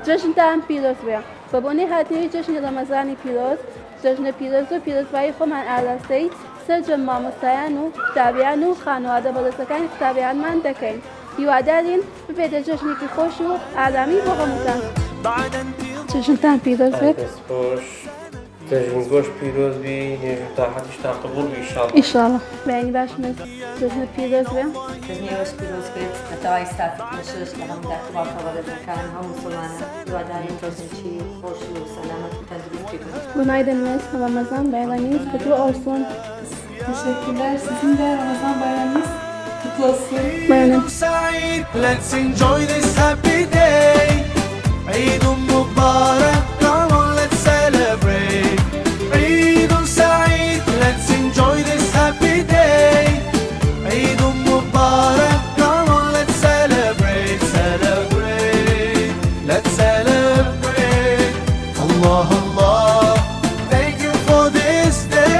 جەژنتان پیرۆز بێ بە بۆنەی هاتنەوەی جەژنی ڕەمەزانی پیرۆز جەژنە پیرۆز و پیرۆزبایی خۆمان ئاراستەی سەرجەم مامۆستایان و قوتابیان و خانەوادە بەدەستەکانی قوتابیانمان دەکەین هیوادارین ببێتە جەژنێکی خۆش و ئارامی بۆ هەمووتان جەژنتان پیرۆز بێت جەژن گۆشت پیرۆز بی تاعەتیشتان قبوڵ بی ئینشاڵڵا بەیانی باشمە جەژنە پیرۆز بێ چەژنی ئەوەش پیرۆز بێت لە تەوای ساتی کۆشش لە هەموو داخڵاتە بەدەستەکان هەموو مسڵمانە هیوادارین جەژنێکی خۆشی و سەلامەت و تەندروستی بێت. گونای دەمێت ڕەمەزان بایرانیز کردووە ئەوسۆن Teşekkürler. Sizin de Ramazan bayramınız kutlu olsun. Let's enjoy this happy day. Eid Mubarak, come on, let's celebrate. Eid Saeed, let's enjoy this happy day. Eid Mubarak, come on, let's celebrate, celebrate. Let's celebrate. Allah, Allah, thank you for this day.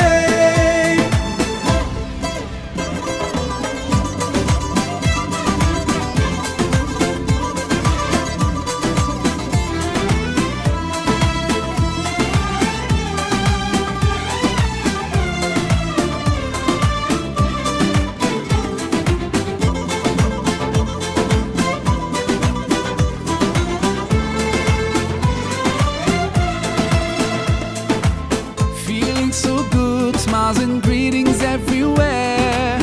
Feeling so good, smiles and greetings everywhere.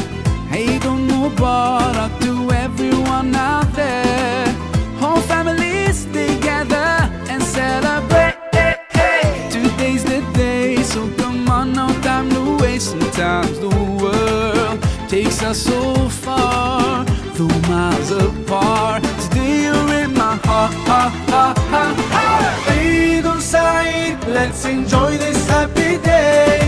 Eid Mubarak to everyone out there. Whole families together and celebrate. Today's the day, so come on, no time to waste. Sometimes the world takes us so far, though miles apart. Today you're in my heart. Eid Saeed, let's enjoy this happy day.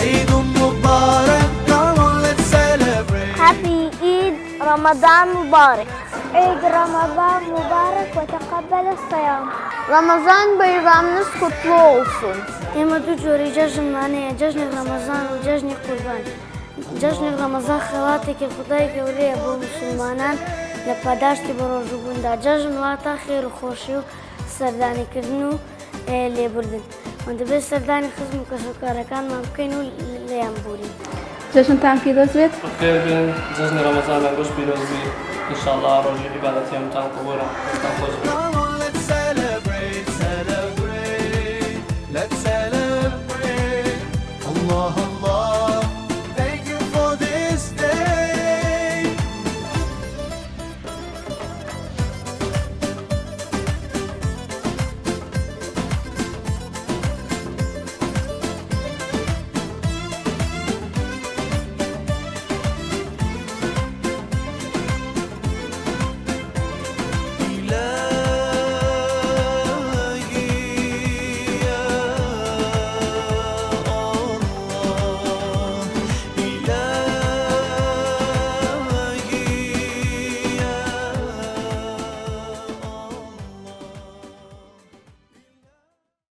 Eid Mubarak, come on, let's celebrate. Happy Eid Ramadan Mubarak. Eid Ramadan Mubarak ve tekabbel siyam. Ramazan bayramınız kutlu olsun. Ema du jori cəژنانە جەژنی ڕەمەزان و جەژنی قوربان. جەژنی ڕەمەزان خەڵاتێکی خودای گەورەیە بۆ مسلمانان لە پاداشتی بە ڕۆژووبووندا. جەژن واتە خێر و خۆشی و سەردانیکردن و لێبوردن. و دەبێت سەردانی خزم و کەسوکارەکانمان بکەین و لێیان بورین. جەژنتان پیرۆز بێت جەژنی ڕەمەزان گۆشت پیرۆز بی ئینشاڵڵا ڕۆژی عیبادەتی هەمووتان قبوڵە.